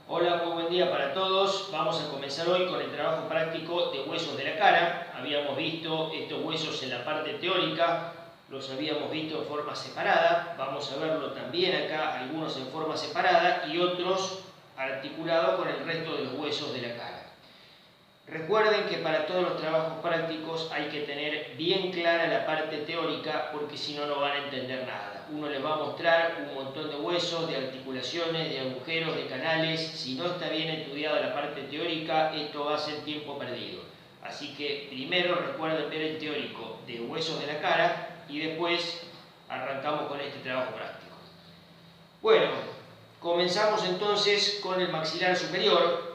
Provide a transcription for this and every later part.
Hola, muy buen día para todos. Vamos a comenzar hoy con el trabajo práctico de huesos de la cara. Habíamos visto estos huesos en la parte teórica, los habíamos visto en forma separada. Vamos a verlo también acá, algunos en forma separada y otros articulados con el resto de los huesos de la cara. Recuerden que para todos los trabajos prácticos hay que tener bien clara la parte teórica porque si no, no van a entender nada. Uno les va a mostrar un montón de huesos, de articulaciones, de agujeros, de canales. Si no está bien estudiada la parte teórica, esto va a ser tiempo perdido. Así que primero recuerden ver el teórico de huesos de la cara y después arrancamos con este trabajo práctico. Bueno, comenzamos entonces con el maxilar superior.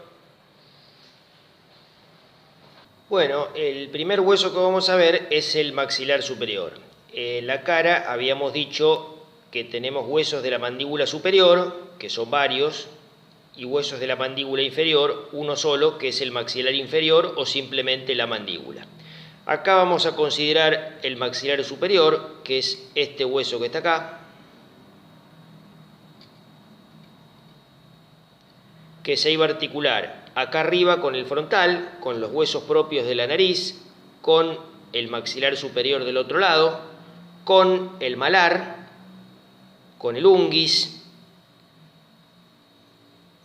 Bueno, el primer hueso que vamos a ver es el maxilar superior. En la cara habíamos dicho que tenemos huesos de la mandíbula superior, que son varios, y huesos de la mandíbula inferior, uno solo, que es el maxilar inferior o simplemente la mandíbula. Acá vamos a considerar el maxilar superior, que es este hueso que está acá, que se iba a articular acá arriba con el frontal, con los huesos propios de la nariz, con el maxilar superior del otro lado, con el malar, con el unguis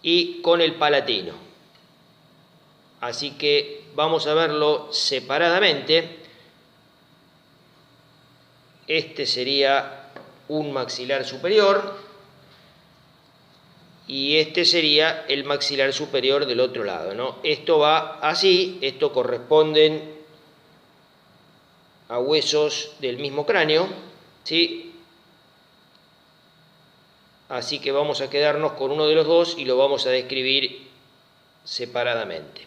y con el palatino. Así que vamos a verlo separadamente. Este sería un maxilar superior y este sería el maxilar superior del otro lado, ¿no? Esto va así, esto corresponden a huesos del mismo cráneo, ¿sí? Así que vamos a quedarnos con uno de los dos y lo vamos a describir separadamente.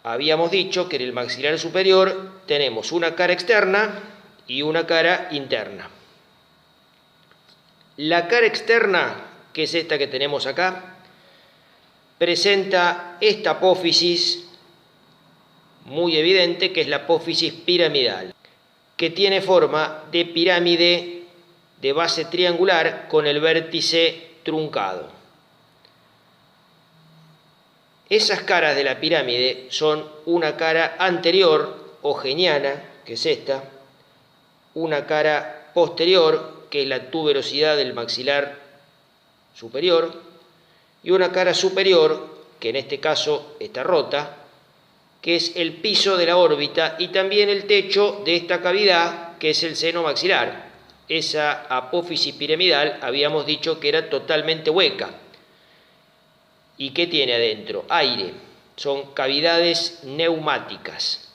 Habíamos dicho que en el maxilar superior tenemos una cara externa y una cara interna. La cara externa, que es esta que tenemos acá, presenta esta apófisis muy evidente, que es la apófisis piramidal, que tiene forma de pirámide de base triangular con el vértice truncado. Esas caras de la pirámide son una cara anterior o geniana, que es esta, una cara posterior, que es la tuberosidad del maxilar superior, y una cara superior, que en este caso está rota, que es el piso de la órbita y también el techo de esta cavidad, que es el seno maxilar. Esa apófisis piramidal habíamos dicho que era totalmente hueca. ¿Y qué tiene adentro? Aire. Son cavidades neumáticas.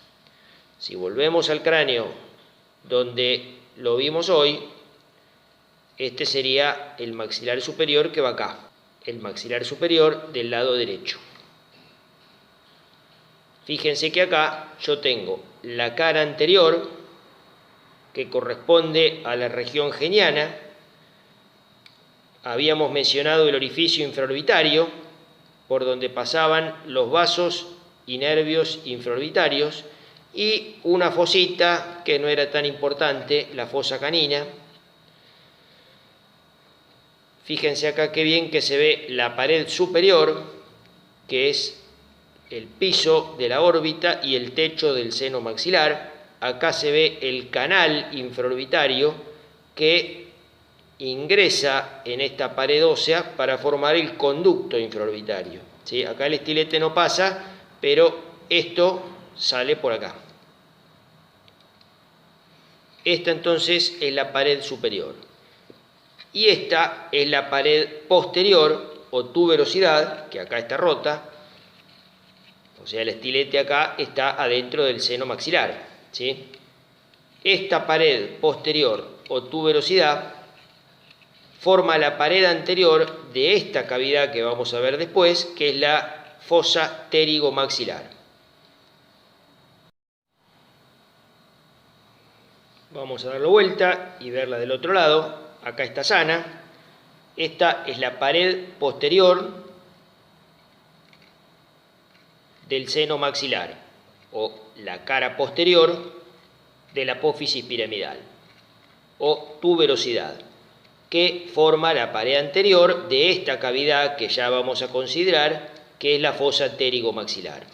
Si volvemos al cráneo donde lo vimos hoy, este sería el maxilar superior que va acá, el maxilar superior del lado derecho. Fíjense que acá yo tengo la cara anterior, que corresponde a la región geniana. Habíamos mencionado el orificio infraorbitario, por donde pasaban los vasos y nervios infraorbitarios, y una fosita que no era tan importante, la fosa canina. Fíjense acá qué bien que se ve la pared superior, que es el piso de la órbita y el techo del seno maxilar. Acá se ve el canal infraorbitario que ingresa en esta pared ósea para formar el conducto infraorbitario, ¿sí? Acá el estilete no pasa, pero esto sale por acá. Esta entonces es la pared superior. Y esta es la pared posterior o tuberosidad, que acá está rota. O sea, el estilete acá está adentro del seno maxilar, ¿sí? Esta pared posterior o tuberosidad forma la pared anterior de esta cavidad que vamos a ver después, que es la fosa pterigomaxilar. Vamos a darlo vuelta y verla del otro lado. Acá está sana. Esta es la pared posterior del seno maxilar o la cara posterior de la apófisis piramidal o tuberosidad. que forma la pared anterior de esta cavidad que ya vamos a considerar, que es la fosa pterigomaxilar.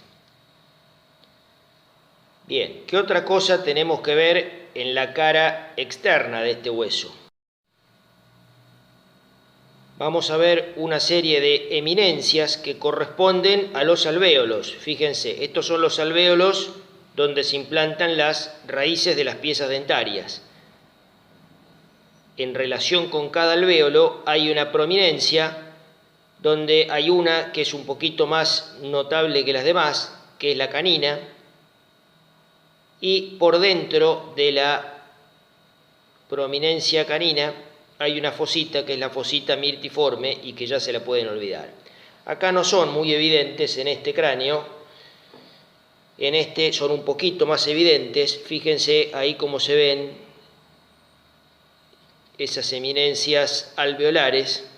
Bien, ¿qué otra cosa tenemos que ver en la cara externa de este hueso? Vamos a ver una serie de eminencias que corresponden a los alvéolos. Fíjense, estos son los alvéolos donde se implantan las raíces de las piezas dentarias. En relación con cada alvéolo hay una prominencia donde hay una que es un poquito más notable que las demás, que es la canina, y por dentro de la prominencia canina hay una fosita que es la fosita mirtiforme y que ya se la pueden olvidar. Acá no son muy evidentes en este cráneo, en este son un poquito más evidentes. Fíjense ahí cómo se ven esas eminencias alveolares.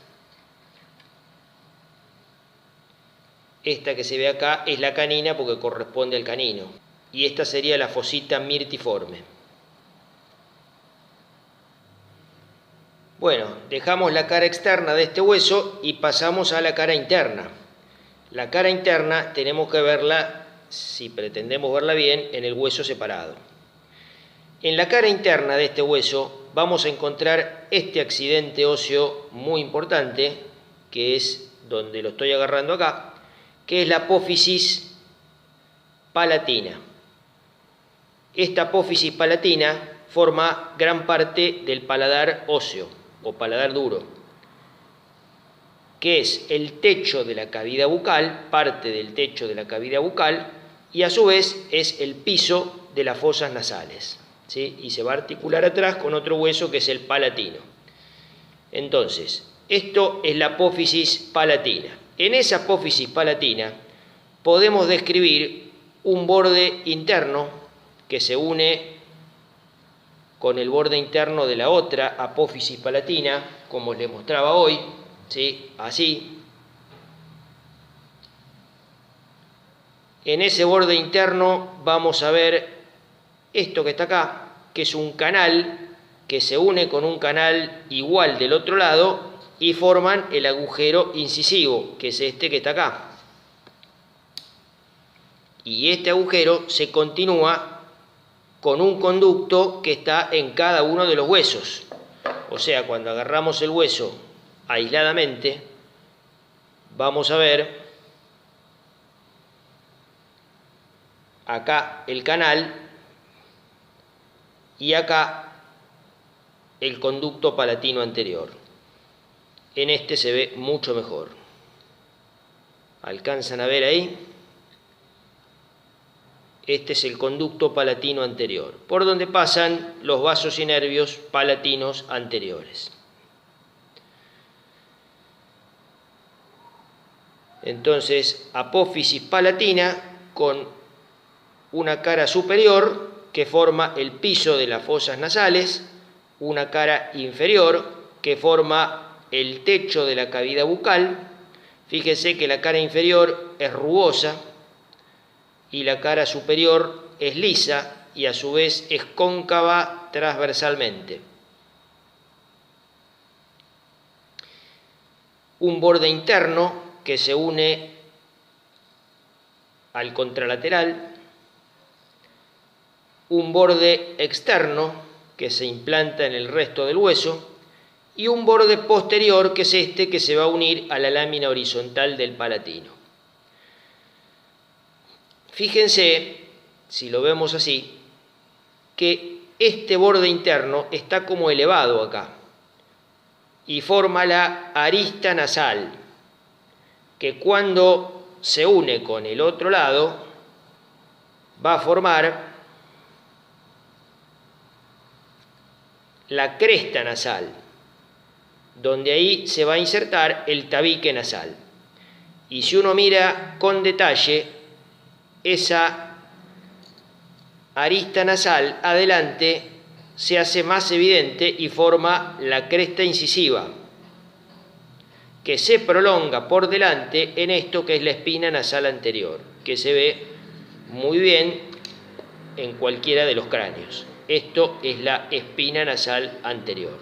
Esta que se ve acá es la canina porque corresponde al canino, y esta sería la fosita mirtiforme. Bueno, dejamos la cara externa de este hueso y pasamos a la cara interna. La cara interna tenemos que verla, si pretendemos verla bien, en el hueso separado. En la cara interna de este hueso vamos a encontrar este accidente óseo muy importante, que es donde lo estoy agarrando acá, que es la apófisis palatina. Esta apófisis palatina forma gran parte del paladar óseo o paladar duro, que es el techo de la cavidad bucal, parte del techo de la cavidad bucal, y a su vez es el piso de las fosas nasales, ¿sí? Y se va a articular atrás con otro hueso que es el palatino. Entonces, esto es la apófisis palatina. En esa apófisis palatina podemos describir un borde interno que se une con el borde interno de la otra apófisis palatina, como les mostraba hoy, ¿sí? Así. En ese borde interno vamos a ver esto que está acá, que es un canal que se une con un canal igual del otro lado y forman el agujero incisivo, que es este que está acá. Y este agujero se continúa con un conducto que está en cada uno de los huesos. O sea, cuando agarramos el hueso aisladamente, vamos a ver acá el canal y acá el conducto palatino anterior. En este se ve mucho mejor. ¿Alcanzan a ver ahí? Este es el conducto palatino anterior, por donde pasan los vasos y nervios palatinos anteriores. Entonces, apófisis palatina con una cara superior que forma el piso de las fosas nasales, una cara inferior que forma el techo de la cavidad bucal. Fíjese que la cara inferior es rugosa y la cara superior es lisa y a su vez es cóncava transversalmente. Un borde interno que se une al contralateral, un borde externo que se implanta en el resto del hueso y un borde posterior que es este que se va a unir a la lámina horizontal del palatino. Fíjense, si lo vemos así, que este borde interno está como elevado acá y forma la arista nasal, que cuando se une con el otro lado va a formar la cresta nasal, donde ahí se va a insertar el tabique nasal. Y si uno mira con detalle, esa arista nasal adelante se hace más evidente y forma la cresta incisiva, que se prolonga por delante en esto que es la espina nasal anterior, que se ve muy bien en cualquiera de los cráneos. Esto es la espina nasal anterior.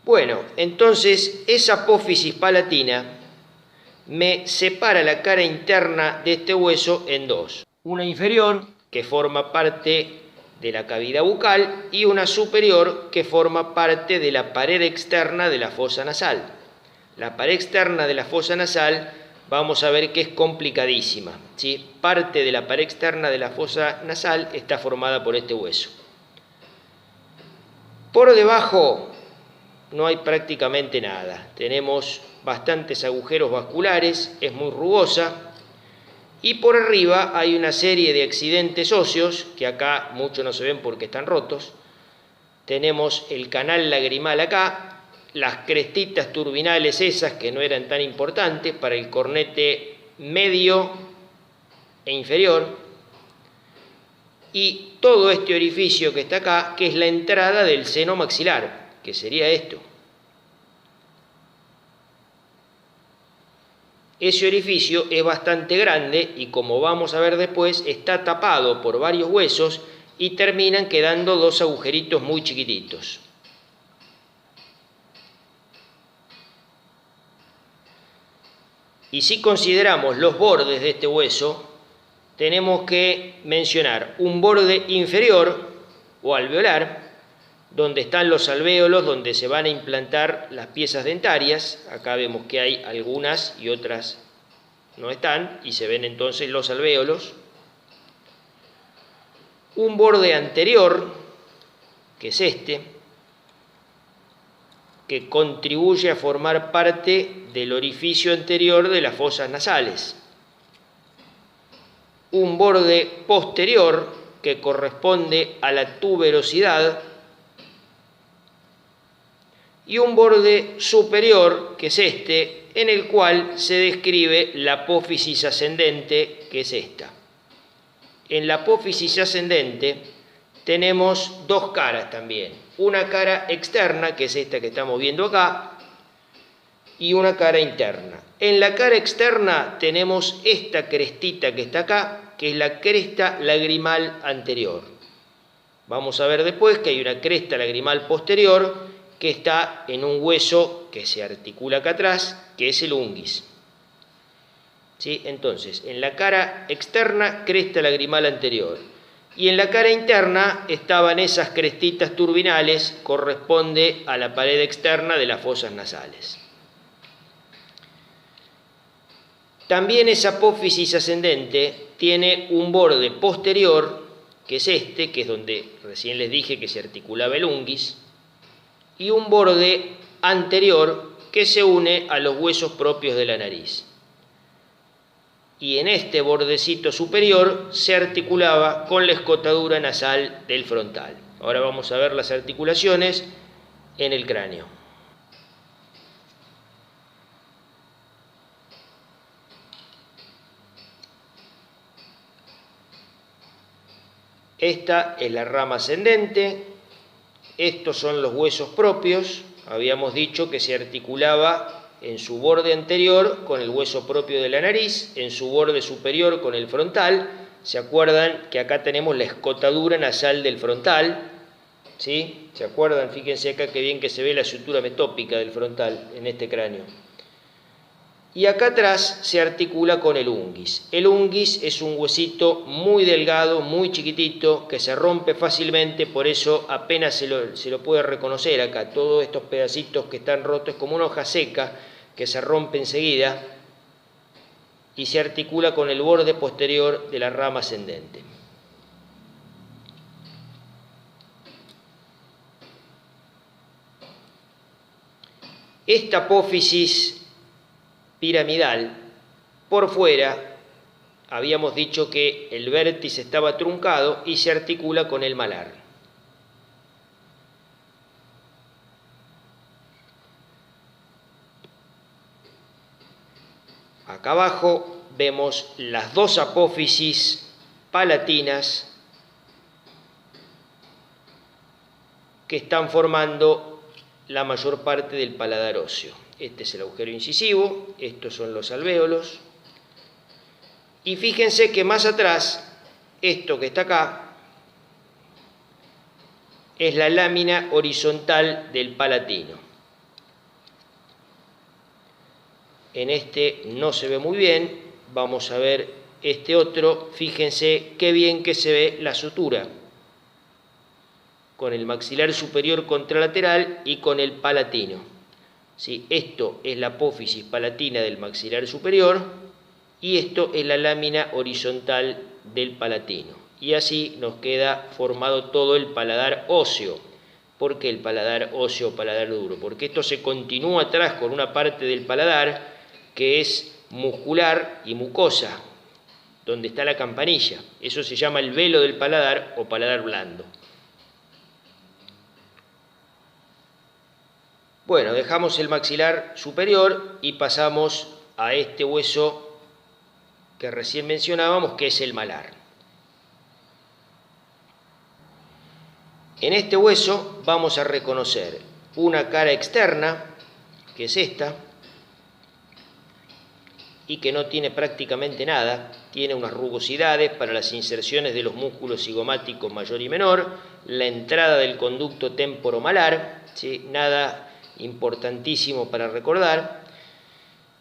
Bueno, entonces esa apófisis palatina me separa la cara interna de este hueso en dos. Una inferior, que forma parte de la cavidad bucal, y una superior, que forma parte de la pared externa de la fosa nasal. La pared externa de la fosa nasal vamos a ver que es complicadísima, ¿sí? Parte de la pared externa de la fosa nasal está formada por este hueso. Por debajo no hay prácticamente nada. Tenemos bastantes agujeros vasculares, es muy rugosa. Y por arriba hay una serie de accidentes óseos, que acá muchos no se ven porque están rotos. Tenemos el canal lagrimal acá, las crestitas turbinales esas que no eran tan importantes para el cornete medio e inferior. Y todo este orificio que está acá, que es la entrada del seno maxilar, que sería esto. Ese orificio es bastante grande y, como vamos a ver después, está tapado por varios huesos y terminan quedando dos agujeritos muy chiquititos. Y si consideramos los bordes de este hueso, tenemos que mencionar un borde inferior o alveolar, donde están los alvéolos, donde se van a implantar las piezas dentarias. Acá vemos que hay algunas y otras no están, y se ven entonces los alvéolos. Un borde anterior, que es este, que contribuye a formar parte del orificio anterior de las fosas nasales. Un borde posterior, que corresponde a la tuberosidad, y un borde superior, que es este, en el cual se describe la apófisis ascendente, que es esta. En la apófisis ascendente tenemos dos caras también. Una cara externa, que es esta que estamos viendo acá, y una cara interna. En la cara externa tenemos esta crestita que está acá, que es la cresta lagrimal anterior. Vamos a ver después que hay una cresta lagrimal posterior, que está en un hueso que se articula acá atrás, que es el unguis. ¿Sí? Entonces, en la cara externa, cresta lagrimal anterior. Y en la cara interna estaban esas crestitas turbinales, corresponde a la pared externa de las fosas nasales. También esa apófisis ascendente tiene un borde posterior, que es este, que es donde recién les dije que se articulaba el unguis, y un borde anterior que se une a los huesos propios de la nariz. Y en este bordecito superior se articulaba con la escotadura nasal del frontal. Ahora vamos a ver las articulaciones en el cráneo. Esta es la rama ascendente. Estos son los huesos propios. Habíamos dicho que se articulaba en su borde anterior con el hueso propio de la nariz, en su borde superior con el frontal. ¿Se acuerdan que acá tenemos la escotadura nasal del frontal? ¿Sí? ¿Se acuerdan? Fíjense acá qué bien que se ve la sutura metópica del frontal en este cráneo. Y acá atrás se articula con el unguis. El unguis es un huesito muy delgado, muy chiquitito, que se rompe fácilmente, por eso apenas se lo puede reconocer acá. Todos estos pedacitos que están rotos es como una hoja seca que se rompe enseguida y se articula con el borde posterior de la rama ascendente. Esta apófisis piramidal, por fuera, habíamos dicho que el vértice estaba truncado y se articula con el malar. Acá abajo vemos las dos apófisis palatinas que están formando la mayor parte del paladar óseo. Este es el agujero incisivo, estos son los alvéolos. Y fíjense que más atrás, esto que está acá, es la lámina horizontal del palatino. En este no se ve muy bien. Vamos a ver este otro. Fíjense qué bien que se ve la sutura con el maxilar superior contralateral y con el palatino. ¿Sí? Esto es la apófisis palatina del maxilar superior y esto es la lámina horizontal del palatino. Y así nos queda formado todo el paladar óseo. ¿Por qué el paladar óseo o paladar duro? Porque esto se continúa atrás con una parte del paladar que es muscular y mucosa, donde está la campanilla. Eso se llama el velo del paladar o paladar blando. Bueno, dejamos el maxilar superior y pasamos a este hueso que recién mencionábamos, que es el malar. En este hueso vamos a reconocer una cara externa, que es esta, y que no tiene prácticamente nada, tiene unas rugosidades para las inserciones de los músculos cigomáticos mayor y menor, la entrada del conducto temporomalar, ¿sí? Nada importantísimo para recordar,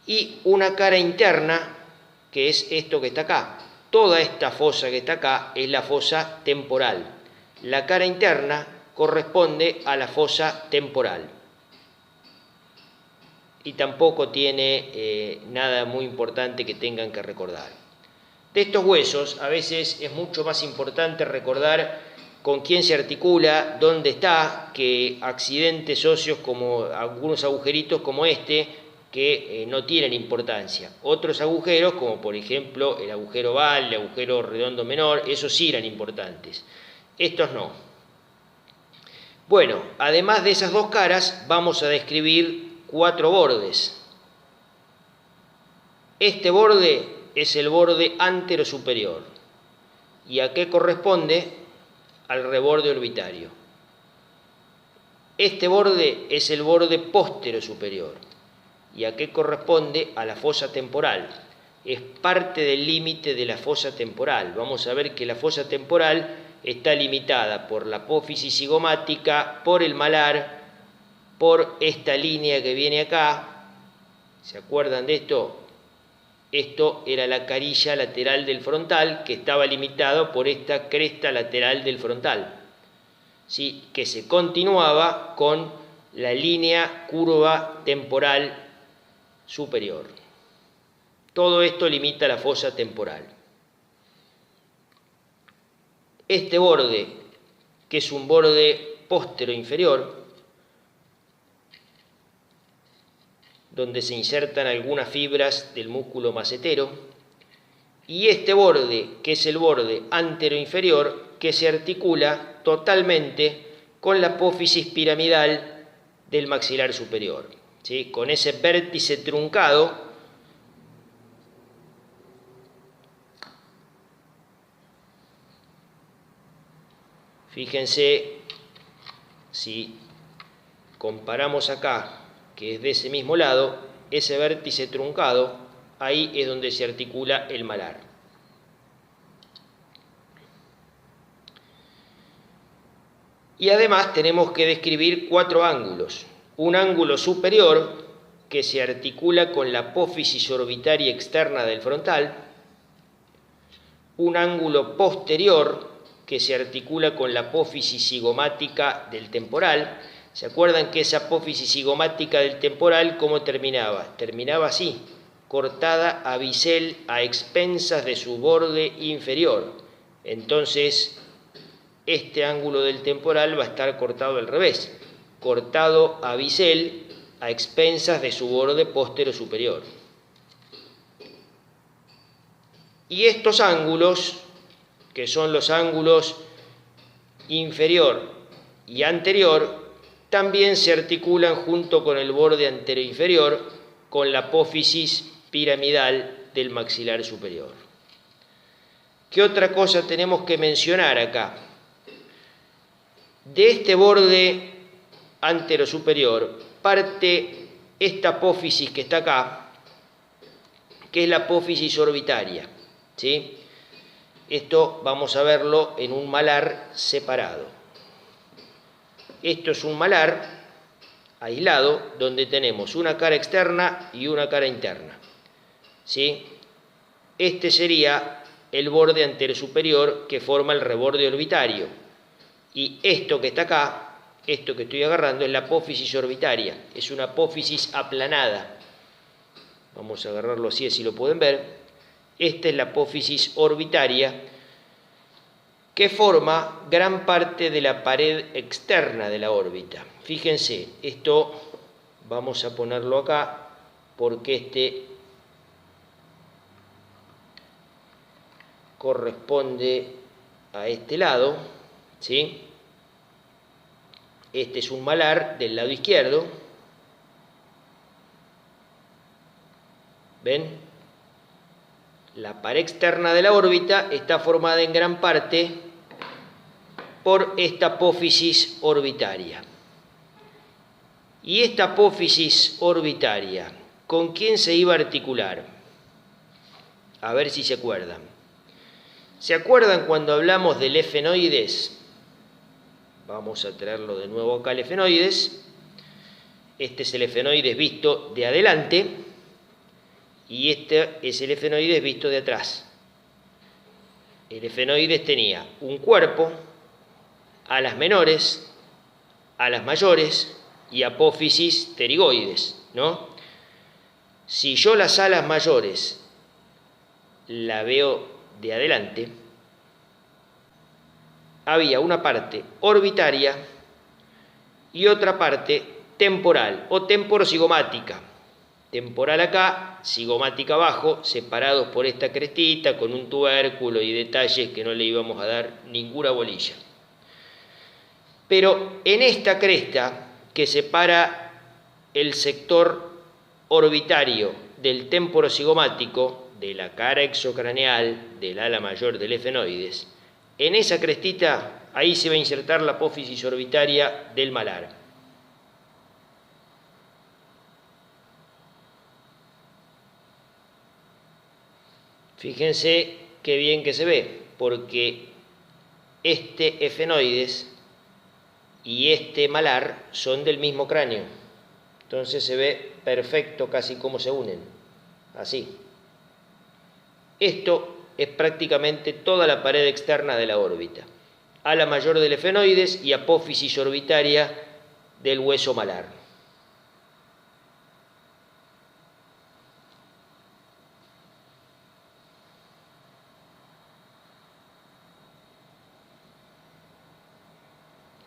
y una cara interna, que es esto que está acá. Toda esta fosa que está acá es la fosa temporal. La cara interna corresponde a la fosa temporal. Y tampoco tiene nada muy importante que tengan que recordar. De estos huesos, a veces es mucho más importante recordar con quién se articula, dónde está, que accidentes óseos como algunos agujeritos como este, que no tienen importancia. Otros agujeros, como por ejemplo el agujero oval, el agujero redondo menor, esos sí eran importantes. Estos no. Bueno, además de esas dos caras, vamos a describir 4 bordes. Este borde es el borde anterosuperior. ¿Y a qué corresponde? Al reborde orbitario. Este borde es el borde posterosuperior. ¿Y a qué corresponde? A la fosa temporal. Es parte del límite de la fosa temporal. Vamos a ver que la fosa temporal está limitada por la apófisis cigomática, por el malar, por esta línea que viene acá. ¿Se acuerdan de esto? Esto era la carilla lateral del frontal, que estaba limitado por esta cresta lateral del frontal, ¿sí? Que se continuaba con la línea curva temporal superior. Todo esto limita la fosa temporal. Este borde, que es un borde póstero inferior, donde se insertan algunas fibras del músculo macetero, y este borde, que es el borde anteroinferior, que se articula totalmente con la apófisis piramidal del maxilar superior, ¿sí? Con ese vértice truncado fíjense, si comparamos acá, que es de ese mismo lado, ese vértice truncado, ahí es donde se articula el malar. Y además tenemos que describir 4 ángulos. Un ángulo superior, que se articula con la apófisis orbitaria externa del frontal. Un ángulo posterior, que se articula con la apófisis cigomática del temporal. ¿Se acuerdan que esa apófisis cigomática del temporal cómo terminaba? Terminaba así, cortada a bisel a expensas de su borde inferior. Entonces, este ángulo del temporal va a estar cortado al revés, cortado a bisel a expensas de su borde póstero superior. Y estos ángulos, que son los ángulos inferior y anterior, también se articulan junto con el borde anteroinferior con la apófisis piramidal del maxilar superior. ¿Qué otra cosa tenemos que mencionar acá? De este borde anterosuperior parte esta apófisis que está acá, que es la apófisis orbitaria, ¿sí? Esto vamos a verlo en un malar separado. Esto es un malar aislado, donde tenemos una cara externa y una cara interna, ¿sí? Este sería el borde anterosuperior que forma el reborde orbitario. Y esto que está acá, esto que estoy agarrando, es la apófisis orbitaria. Es una apófisis aplanada. Vamos a agarrarlo así lo pueden ver. Esta es la apófisis orbitaria que forma gran parte de la pared externa de la órbita. Fíjense, esto vamos a ponerlo acá porque este corresponde a este lado, ¿sí? Este es un malar del lado izquierdo. ¿Ven? La pared externa de la órbita está formada en gran parte por esta apófisis orbitaria. Y esta apófisis orbitaria, ¿con quién se iba a articular? A ver si se acuerdan. ¿Se acuerdan cuando hablamos del efenoides? Vamos a traerlo de nuevo acá, el efenoides. Este es el efenoides visto de adelante y este es el efenoides visto de atrás. El efenoides tenía un cuerpo, alas menores, alas mayores y apófisis pterigoides, ¿no? Si yo las alas mayores la veo de adelante, había una parte orbitaria y otra parte temporal o temporocigomática. Temporal acá, cigomática abajo, separados por esta crestita con un tubérculo y detalles que no le íbamos a dar ninguna bolilla. Pero en esta cresta que separa el sector orbitario del temporocigomático, de la cara exocraneal, del ala mayor del efenoides, en esa crestita, ahí se va a insertar la apófisis orbitaria del malar. Fíjense qué bien que se ve, porque este efenoides y este malar son del mismo cráneo. Entonces se ve perfecto casi cómo se unen, así. Esto es prácticamente toda la pared externa de la órbita. Ala mayor del efenoides y apófisis orbitaria del hueso malar.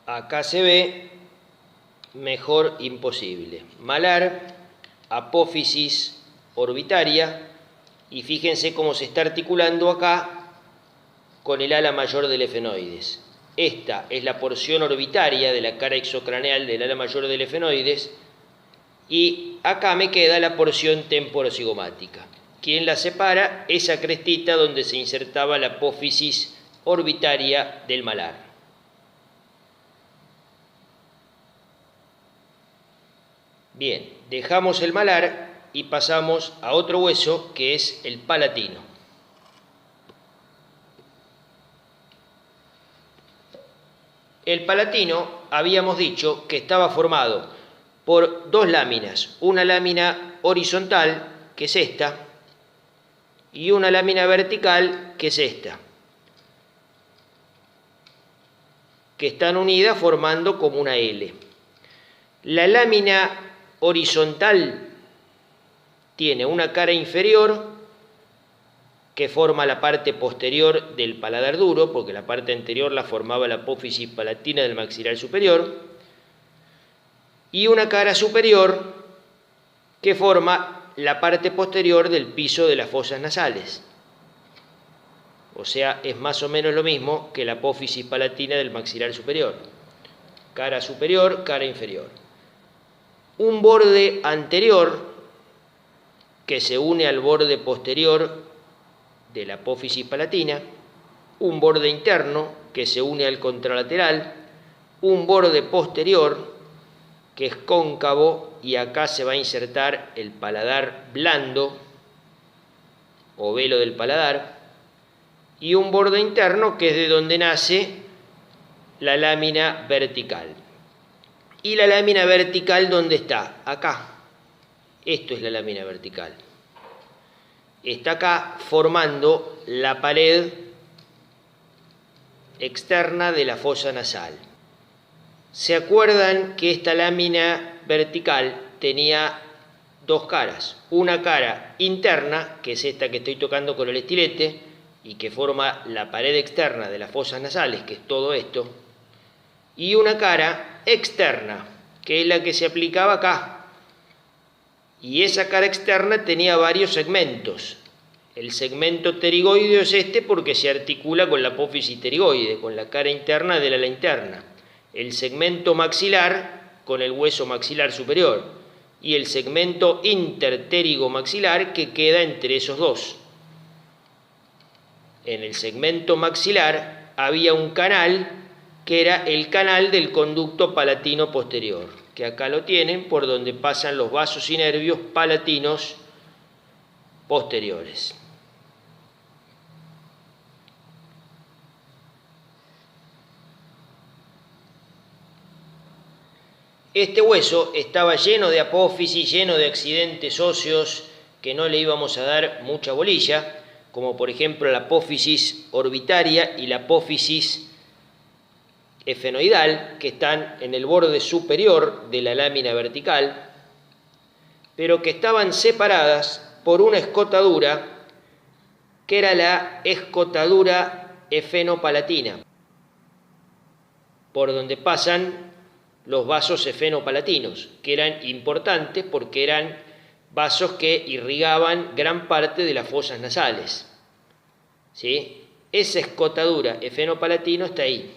Acá se ve mejor imposible. Malar, apófisis orbitaria, y fíjense cómo se está articulando acá con el ala mayor del efenoides. Esta es la porción orbitaria de la cara exocraneal del ala mayor del efenoides y acá me queda la porción temporocigomática. ¿Quién la separa? Esa crestita donde se insertaba la apófisis orbitaria del malar. Bien, dejamos el malar y pasamos a otro hueso que es el palatino. El palatino habíamos dicho que estaba formado por dos láminas, una lámina horizontal, que es esta, y una lámina vertical, que es esta, que están unidas formando como una L. La lámina horizontal tiene una cara inferior que forma la parte posterior del paladar duro, porque la parte anterior la formaba la apófisis palatina del maxilar superior, y una cara superior que forma la parte posterior del piso de las fosas nasales. O sea, es más o menos lo mismo que la apófisis palatina del maxilar superior. Cara superior, cara inferior. Un borde anterior que se une al borde posterior de la apófisis palatina, un borde interno que se une al contralateral, un borde posterior que es cóncavo y acá se va a insertar el paladar blando o velo del paladar, y un borde interno que es de donde nace la lámina vertical. ¿Y la lámina vertical dónde está? Acá. Esto es la lámina vertical. Está acá formando la pared externa de la fosa nasal. ¿Se acuerdan que esta lámina vertical tenía dos caras? Una cara interna, que es esta que estoy tocando con el estilete, y que forma la pared externa de las fosas nasales, que es todo esto, y una cara externa, que es la que se aplicaba acá. Y esa cara externa tenía varios segmentos. El segmento pterigoideo es este porque se articula con la apófisis pterigoide, con la cara interna del ala interna. El segmento maxilar con el hueso maxilar superior y el segmento interpterigo maxilar que queda entre esos dos. En el segmento maxilar había un canal que era el canal del conducto palatino posterior, que acá lo tienen, por donde pasan los vasos y nervios palatinos posteriores. Este hueso estaba lleno de apófisis, lleno de accidentes óseos que no le íbamos a dar mucha bolilla, como por ejemplo la apófisis orbitaria y la apófisis efenoidal, que están en el borde superior de la lámina vertical, pero que estaban separadas por una escotadura, que era la escotadura efenopalatina, por donde pasan los vasos efenopalatinos, que eran importantes porque eran vasos que irrigaban gran parte de las fosas nasales. ¿Sí? Esa escotadura efenopalatino está ahí.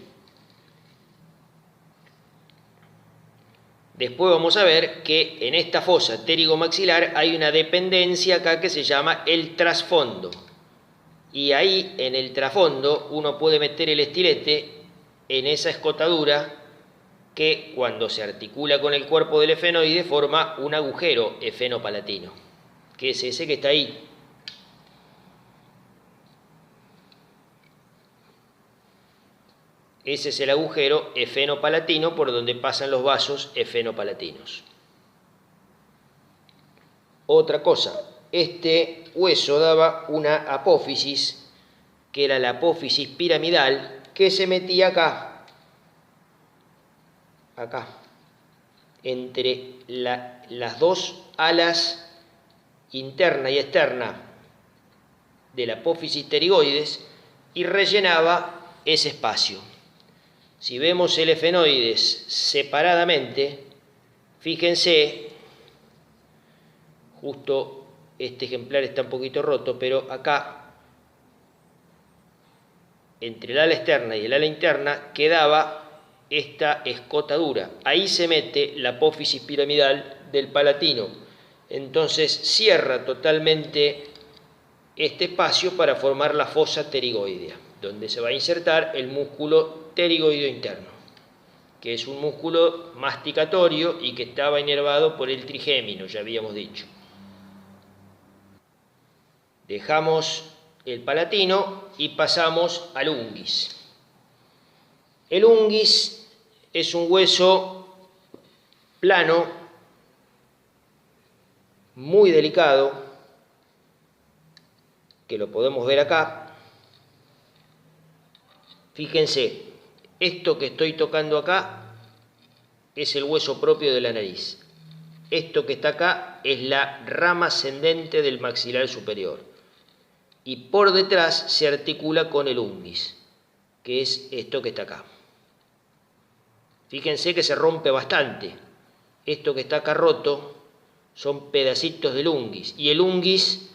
Después vamos a ver que en esta fosa pterigomaxilar hay una dependencia acá que se llama el trasfondo. Y ahí, en el trasfondo, uno puede meter el estilete en esa escotadura que cuando se articula con el cuerpo del efenoide forma un agujero efenopalatino, que es ese que está ahí. Ese es el agujero efenopalatino por donde pasan los vasos efenopalatinos. Otra cosa, este hueso daba una apófisis, que era la apófisis piramidal, que se metía acá, entre las dos alas interna y externa de la apófisis pterigoides y rellenaba ese espacio. Si vemos el efenoides separadamente, fíjense, justo este ejemplar está un poquito roto, pero acá, entre el ala externa y el ala interna, quedaba esta escotadura. Ahí se mete la apófisis piramidal del palatino. Entonces cierra totalmente este espacio para formar la fosa pterigoidea, donde se va a insertar el músculo pterigoideo interno, que es un músculo masticatorio y que estaba inervado por el trigémino, ya habíamos dicho. Dejamos el palatino y pasamos al unguis. El unguis es un hueso plano, muy delicado, que lo podemos ver acá. Fíjense, esto que estoy tocando acá es el hueso propio de la nariz. Esto que está acá es la rama ascendente del maxilar superior. Y por detrás se articula con el unguis, que es esto que está acá. Fíjense que se rompe bastante. Esto que está acá roto son pedacitos del unguis. Y el unguis,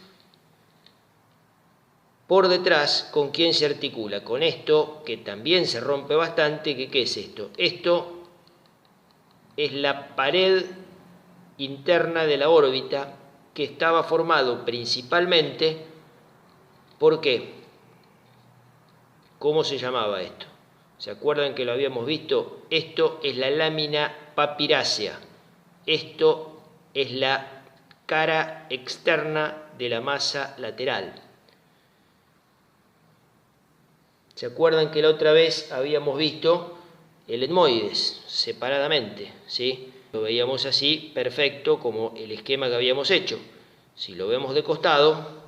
por detrás, ¿con quién se articula? Con esto, que también se rompe bastante. ¿Qué es esto? Esto es la pared interna de la órbita, que estaba formado principalmente, ¿por qué? ¿Cómo se llamaba esto? ¿Se acuerdan que lo habíamos visto? Esto es la lámina papirácea. Esto es la cara externa de la masa lateral. ¿Se acuerdan que la otra vez habíamos visto el etmoides separadamente, ¿sí? Lo veíamos así, perfecto, como el esquema que habíamos hecho. Si lo vemos de costado,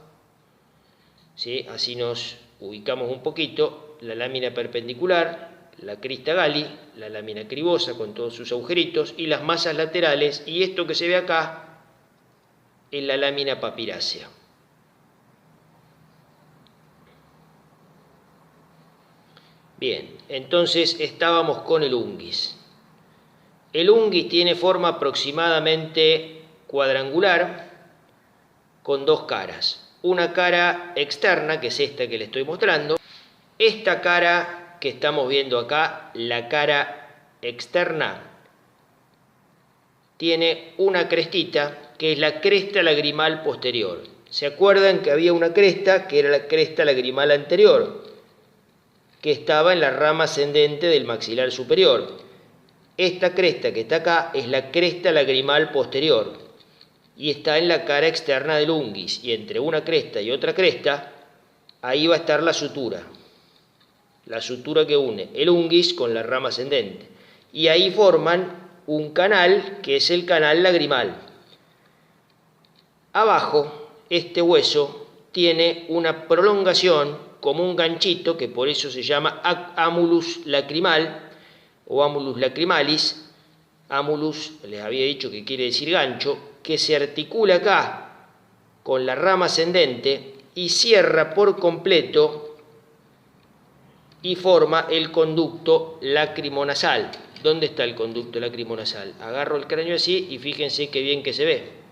¿sí? Así nos ubicamos un poquito, la lámina perpendicular, la crista Gali, la lámina cribosa con todos sus agujeritos y las masas laterales, y esto que se ve acá es la lámina papirácea. Bien, entonces estábamos con el unguis. El unguis tiene forma aproximadamente cuadrangular con dos caras. Una cara externa, que es esta que le estoy mostrando. Esta cara que estamos viendo acá, la cara externa, tiene una crestita que es la cresta lagrimal posterior. ¿Se acuerdan que había una cresta que era la cresta lagrimal anterior, que estaba en la rama ascendente del maxilar superior? Esta cresta que está acá es la cresta lagrimal posterior y está en la cara externa del unguis, y entre una cresta y otra cresta ahí va a estar la sutura que une el unguis con la rama ascendente, y ahí forman un canal que es el canal lagrimal. Abajo este hueso tiene una prolongación como un ganchito, que por eso se llama amulus lacrimal o amulus lacrimalis. Amulus, les había dicho que quiere decir gancho, que se articula acá con la rama ascendente y cierra por completo y forma el conducto lacrimonasal. ¿Dónde está el conducto lacrimonasal? Agarro el cráneo así y fíjense qué bien que se ve.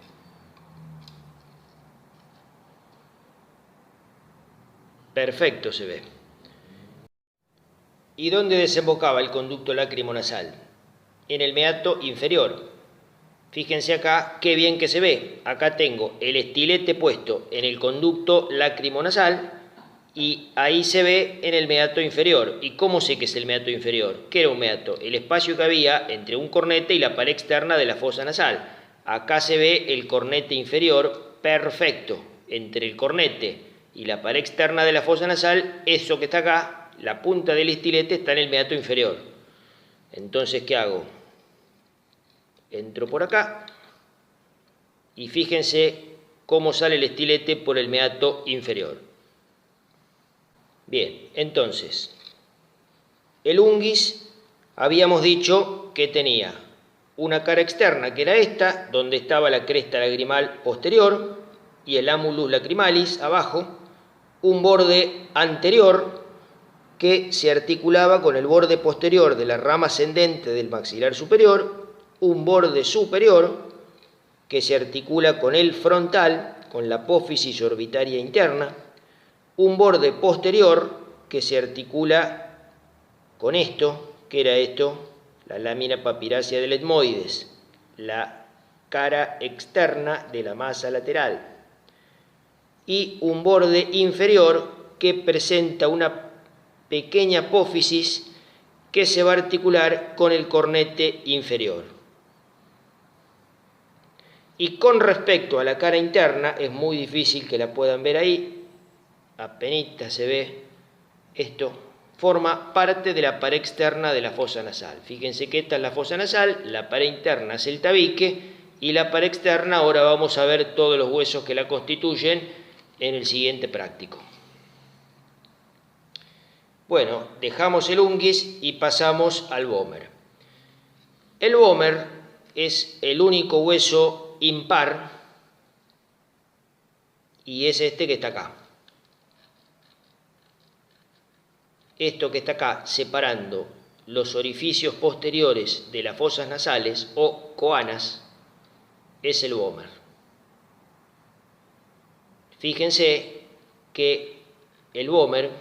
Perfecto se ve. ¿Y dónde desembocaba el conducto lacrimonasal? En el meato inferior. Fíjense acá qué bien que se ve. Acá tengo el estilete puesto en el conducto lacrimonasal y ahí se ve en el meato inferior. ¿Y cómo sé que es el meato inferior? ¿Qué era un meato? El espacio que había entre un cornete y la pared externa de la fosa nasal. Acá se ve el cornete inferior perfecto. Entre el cornete y la pared externa de la fosa nasal, eso que está acá, la punta del estilete, está en el meato inferior. Entonces, ¿qué hago? Entro por acá y fíjense cómo sale el estilete por el meato inferior. Bien, entonces, el unguis habíamos dicho que tenía una cara externa, que era esta, donde estaba la cresta lagrimal posterior y el amulus lacrimalis abajo, un borde anterior que se articulaba con el borde posterior de la rama ascendente del maxilar superior, un borde superior que se articula con el frontal, con la apófisis orbitaria interna, un borde posterior que se articula con esto, que era esto, la lámina papirácea del etmoides, la cara externa de la masa lateral, y un borde inferior que presenta una pequeña apófisis que se va a articular con el cornete inferior. Y con respecto a la cara interna, es muy difícil que la puedan ver ahí, apenas se ve esto, forma parte de la pared externa de la fosa nasal. Fíjense que esta es la fosa nasal, la pared interna es el tabique y la pared externa, ahora vamos a ver todos los huesos que la constituyen en el siguiente práctico. Bueno, dejamos el unguis y pasamos al vómer. El vómer es el único hueso impar y es este que está acá. Esto que está acá, separando los orificios posteriores de las fosas nasales o coanas, es el vómer. Fíjense que el vómer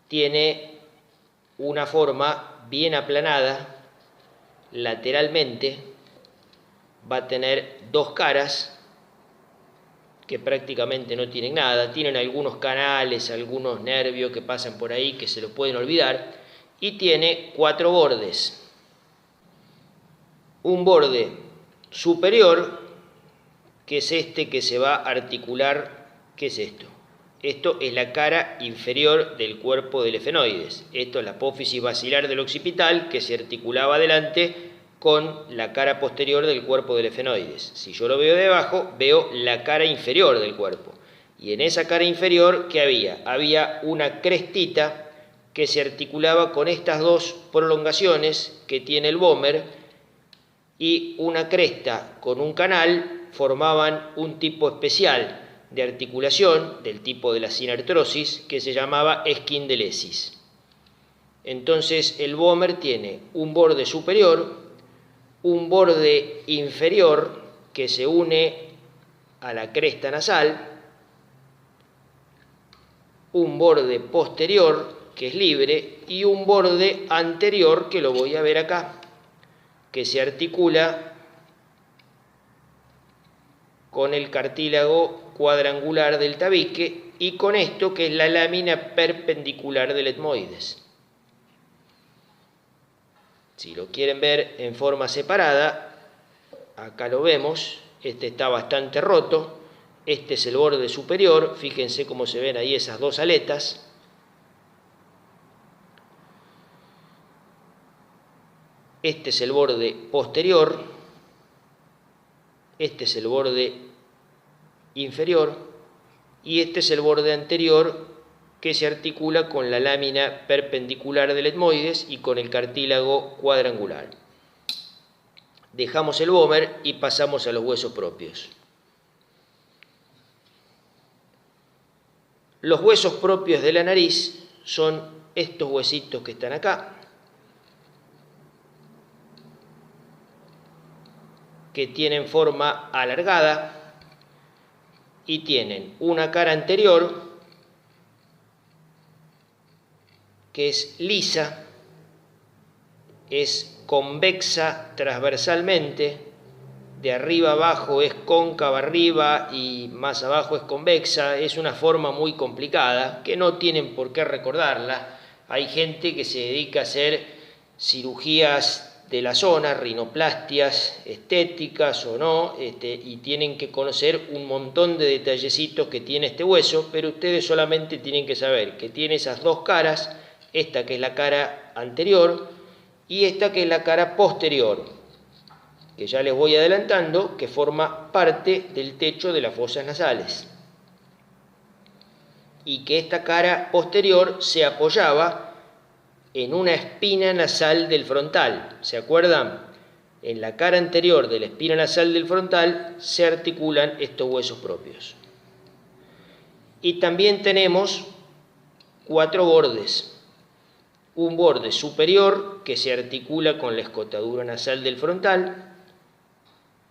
tiene una forma bien aplanada lateralmente, va a tener dos caras que prácticamente no tienen nada, tienen algunos canales, algunos nervios que pasan por ahí que se lo pueden olvidar, y tiene cuatro bordes. Un borde superior, que es este que se va a articular, ¿qué es esto? Esto es la cara inferior del cuerpo del efenoides. Esto es la apófisis basilar del occipital que se articulaba adelante con la cara posterior del cuerpo del efenoides. Si yo lo veo de abajo, veo la cara inferior del cuerpo. Y en esa cara inferior, ¿qué había? Había una crestita que se articulaba con estas dos prolongaciones que tiene el vómer, y una cresta con un canal formaban un tipo especial de articulación del tipo de la sinartrosis que se llamaba esquindelesis. Entonces el vómer tiene un borde superior, un borde inferior que se une a la cresta nasal, un borde posterior que es libre y un borde anterior que lo voy a ver acá, que se articula con el cartílago cuadrangular del tabique y con esto que es la lámina perpendicular del etmoides. Si lo quieren ver en forma separada, acá lo vemos, este está bastante roto, este es el borde superior, fíjense cómo se ven ahí esas dos aletas. Este es el borde posterior, este es el borde inferior y este es el borde anterior que se articula con la lámina perpendicular del etmoides y con el cartílago cuadrangular. Dejamos el vómer y pasamos a los huesos propios. Los huesos propios de la nariz son estos huesitos que están acá, que tienen forma alargada y tienen una cara anterior que es lisa, es convexa transversalmente, de arriba abajo es cóncava arriba y más abajo es convexa. Es una forma muy complicada que no tienen por qué recordarla. Hay gente que se dedica a hacer cirugías de la zona, rinoplastias estéticas o no, y tienen que conocer un montón de detallecitos que tiene este hueso, pero ustedes solamente tienen que saber que tiene esas dos caras, esta que es la cara anterior y esta que es la cara posterior, que ya les voy adelantando que forma parte del techo de las fosas nasales, y que esta cara posterior se apoyaba en una espina nasal del frontal. ¿Se acuerdan? En la cara anterior de la espina nasal del frontal se articulan estos huesos propios. Y también tenemos 4 bordes. Un borde superior que se articula con la escotadura nasal del frontal,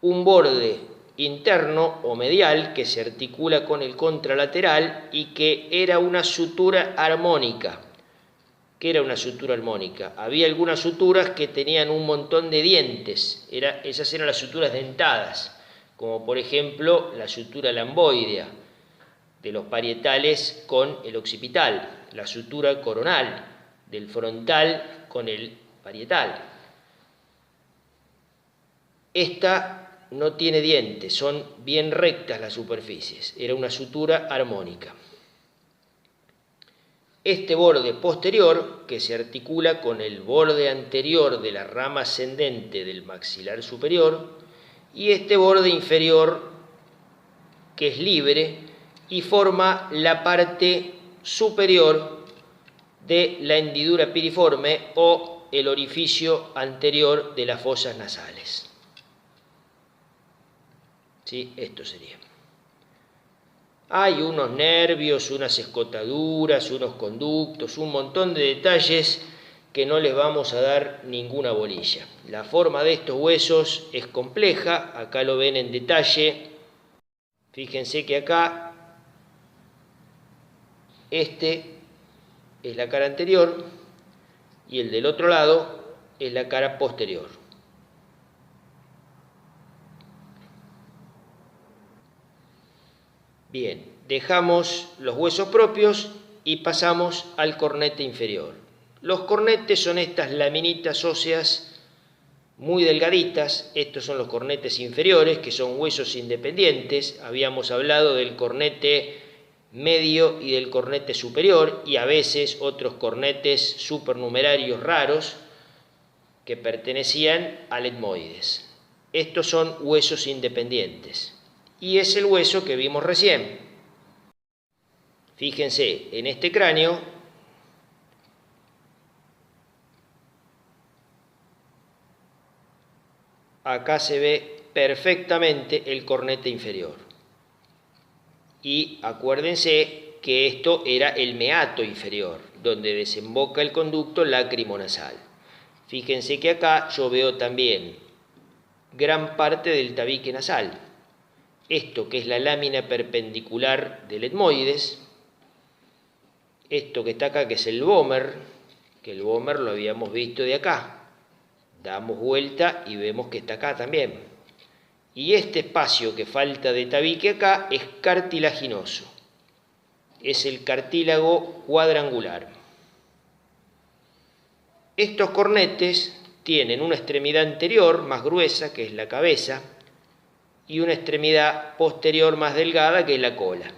un borde interno o medial que se articula con el contralateral y que era una sutura armónica. ¿Qué era una sutura armónica? Había algunas suturas que tenían un montón de dientes, esas eran las suturas dentadas, como por ejemplo la sutura lamboidea de los parietales con el occipital, la sutura coronal del frontal con el parietal. Esta no tiene dientes, son bien rectas las superficies, era una sutura armónica. Este borde posterior, que se articula con el borde anterior de la rama ascendente del maxilar superior, y este borde inferior, que es libre y forma la parte superior de la hendidura piriforme o el orificio anterior de las fosas nasales. ¿Sí? Esto sería. Hay unos nervios, unas escotaduras, unos conductos, un montón de detalles que no les vamos a dar ninguna bolilla. La forma de estos huesos es compleja, acá lo ven en detalle. Fíjense que acá, este es la cara anterior y el del otro lado es la cara posterior. Bien, dejamos los huesos propios y pasamos al cornete inferior. Los cornetes son estas laminitas óseas muy delgaditas. Estos son los cornetes inferiores, que son huesos independientes. Habíamos hablado del cornete medio y del cornete superior, y a veces otros cornetes supernumerarios raros que pertenecían al etmoides. Estos son huesos independientes, y es el hueso que vimos recién. Fíjense, en este cráneo acá se ve perfectamente el cornete inferior. Y acuérdense que esto era el meato inferior, donde desemboca el conducto lacrimonasal. Fíjense que acá yo veo también gran parte del tabique nasal. Esto que es la lámina perpendicular del etmoides, esto que está acá que es el vómer, que el vómer lo habíamos visto de acá. Damos vuelta y vemos que está acá también. Y este espacio que falta de tabique acá es cartilaginoso. Es el cartílago cuadrangular. Estos cornetes tienen una extremidad anterior más gruesa, que es la cabeza, y una extremidad posterior más delgada, que es la cola.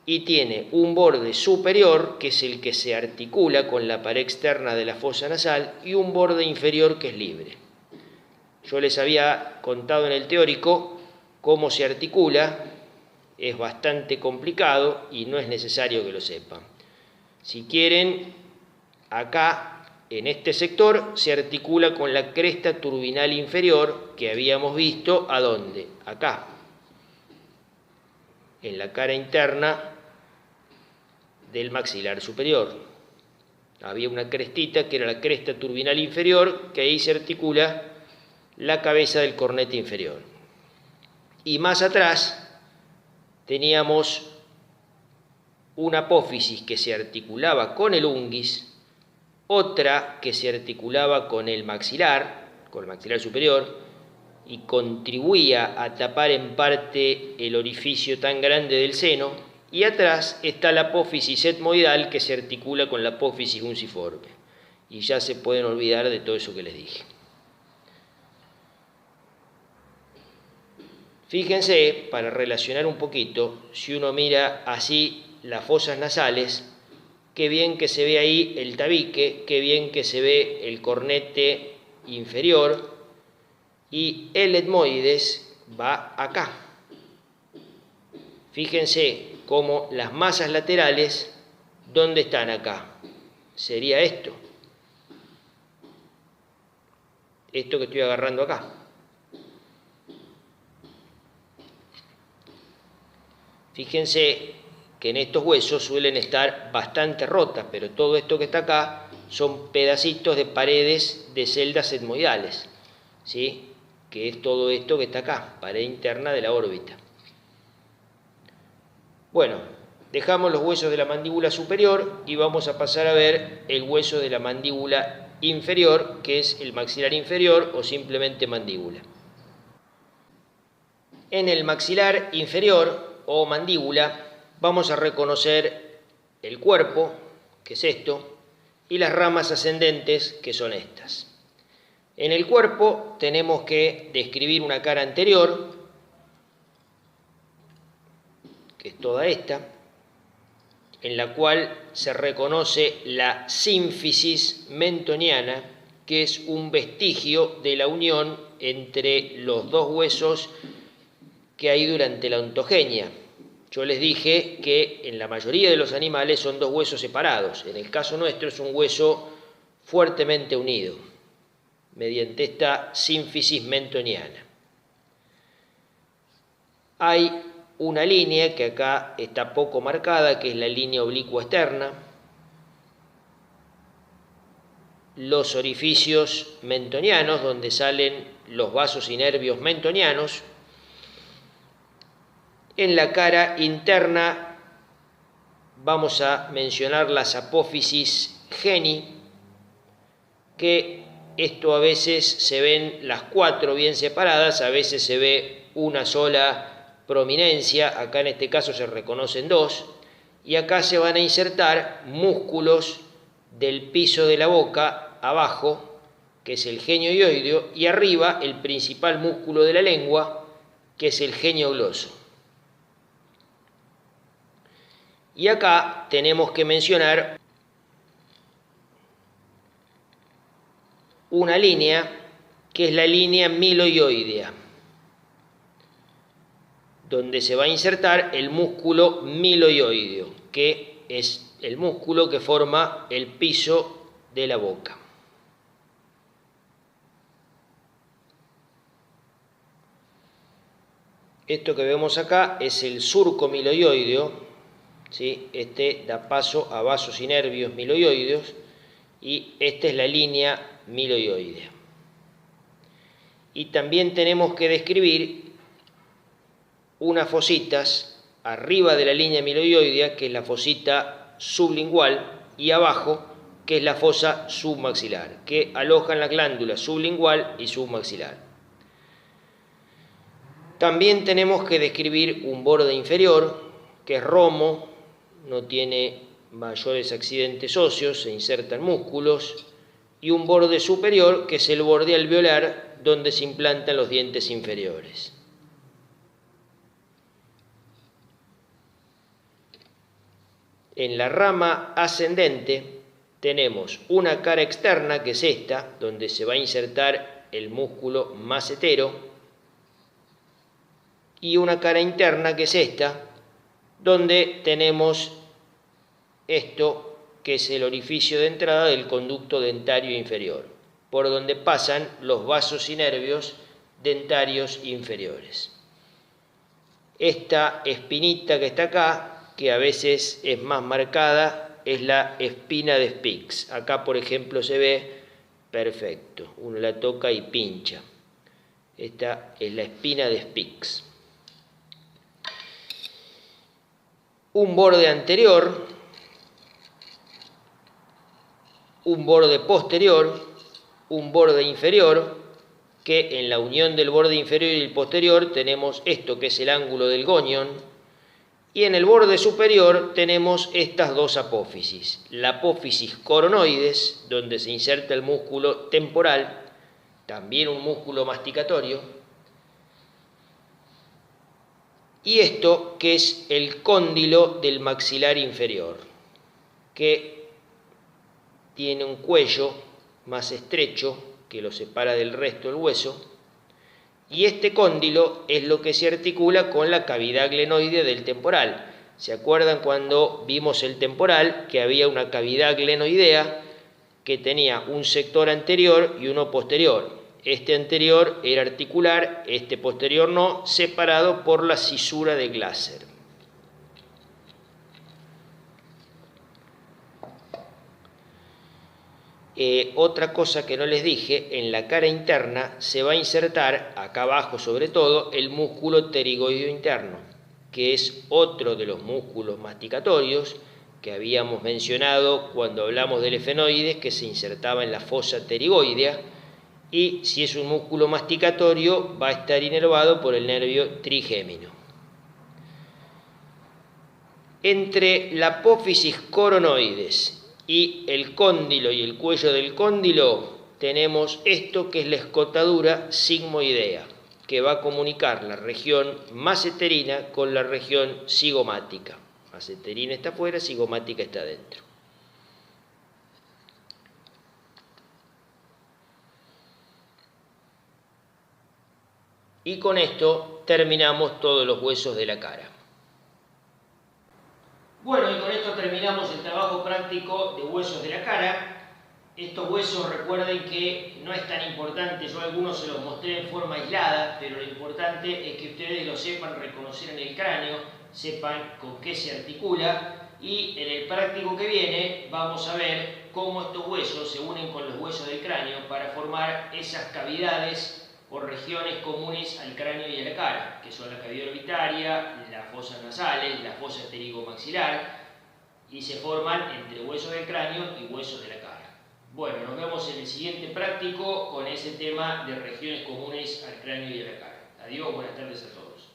Y tiene un borde superior, que es el que se articula con la pared externa de la fosa nasal, y un borde inferior que es libre. Yo les había contado en el teórico cómo se articula, es bastante complicado y no es necesario que lo sepan. Si quieren, acá, en este sector, se articula con la cresta turbinal inferior que habíamos visto, ¿a dónde? Acá, en la cara interna del maxilar superior. Había una crestita que era la cresta turbinal inferior, que ahí se articula la cabeza del cornete inferior. Y más atrás teníamos una apófisis que se articulaba con el unguis, otra que se articulaba con el maxilar superior, y contribuía a tapar en parte el orificio tan grande del seno. Y atrás está la apófisis etmoidal que se articula con la apófisis unciforme. Y ya se pueden olvidar de todo eso que les dije. Fíjense, para relacionar un poquito, si uno mira así las fosas nasales, qué bien que se ve ahí el tabique, qué bien que se ve el cornete inferior, y el etmoides va acá. Fíjense cómo las masas laterales, ¿dónde están acá? Sería esto. Esto que estoy agarrando acá. Fíjense que en estos huesos suelen estar bastante rotas, pero todo esto que está acá son pedacitos de paredes de celdas etmoidales, ¿sí? Que es todo esto que está acá, pared interna de la órbita. Bueno, dejamos los huesos de la mandíbula superior y vamos a pasar a ver el hueso de la mandíbula inferior, que es el maxilar inferior o simplemente mandíbula. En el maxilar inferior o mandíbula vamos a reconocer el cuerpo, que es esto, y las ramas ascendentes, que son estas. En el cuerpo tenemos que describir una cara anterior, que es toda esta, en la cual se reconoce la sínfisis mentoniana, que es un vestigio de la unión entre los dos huesos que hay durante la ontogenia. Yo les dije que en la mayoría de los animales son dos huesos separados. En el caso nuestro es un hueso fuertemente unido, mediante esta sínfisis mentoniana. Hay una línea que acá está poco marcada, que es la línea oblicua externa. Los orificios mentonianos, donde salen los vasos y nervios mentonianos. En la cara interna vamos a mencionar las apófisis geni, que esto a veces se ven las cuatro bien separadas, a veces se ve una sola prominencia, acá en este caso se reconocen dos, y acá se van a insertar músculos del piso de la boca abajo, que es el genio hioideo, y arriba el principal músculo de la lengua, que es el genio gloso. Y acá tenemos que mencionar una línea que es la línea miloioidea, donde se va a insertar el músculo miloioideo, que es el músculo que forma el piso de la boca. Esto que vemos acá es el surco miloioideo, ¿sí? Este da paso a vasos y nervios miloioideos y esta es la línea miloioidea. Y también tenemos que describir unas fositas arriba de la línea miloioidea, que es la fosita sublingual, y abajo, que es la fosa submaxilar, que alojan las glándulas sublingual y submaxilar. También tenemos que describir un borde inferior, que es romo, no tiene mayores accidentes óseos, se insertan músculos, y un borde superior, que es el borde alveolar, donde se implantan los dientes inferiores. En la rama ascendente tenemos una cara externa, que es esta, donde se va a insertar el músculo macetero, y una cara interna, que es esta, donde tenemos esto, que es el orificio de entrada del conducto dentario inferior, por donde pasan los vasos y nervios dentarios inferiores. Esta espinita que está acá, que a veces es más marcada, es la espina de Spix. Acá, por ejemplo, se ve perfecto. Uno la toca y pincha. Esta es la espina de Spix. Un borde anterior, un borde posterior, un borde inferior, que en la unión del borde inferior y el posterior tenemos esto, que es el ángulo del gonion, y en el borde superior tenemos estas dos apófisis, la apófisis coronoides, donde se inserta el músculo temporal, también un músculo masticatorio, y esto, que es el cóndilo del maxilar inferior, que tiene un cuello más estrecho que lo separa del resto del hueso, y este cóndilo es lo que se articula con la cavidad glenoidea del temporal. ¿Se acuerdan cuando vimos el temporal? Que había una cavidad glenoidea que tenía un sector anterior y uno posterior. Este anterior era articular, este posterior no, separado por la cisura de Glaser. Otra cosa que no les dije, en la cara interna se va a insertar, acá abajo sobre todo, el músculo pterigoideo interno, que es otro de los músculos masticatorios que habíamos mencionado cuando hablamos del efenoides, que se insertaba en la fosa pterigoidea, y si es un músculo masticatorio va a estar inervado por el nervio trigémino. Entre la apófisis coronoides y el cóndilo y el cuello del cóndilo tenemos esto, que es la escotadura sigmoidea, que va a comunicar la región maceterina con la región cigomática. Maceterina está afuera, cigomática está adentro. Y con esto terminamos todos los huesos de la cara. Bueno, y con esto terminamos el trabajo práctico de huesos de la cara. Estos huesos, recuerden que no es tan importante, yo a algunos se los mostré en forma aislada, pero lo importante es que ustedes lo sepan reconocer en el cráneo, sepan con qué se articula, y en el práctico que viene vamos a ver cómo estos huesos se unen con los huesos del cráneo para formar esas cavidades o regiones comunes al cráneo y a la cara, que son la cavidad orbitaria, las fosas nasales, la fosa esterico-maxilar, y se forman entre huesos del cráneo y huesos de la cara. Bueno, nos vemos en el siguiente práctico con ese tema de regiones comunes al cráneo y a la cara. Adiós, buenas tardes a todos.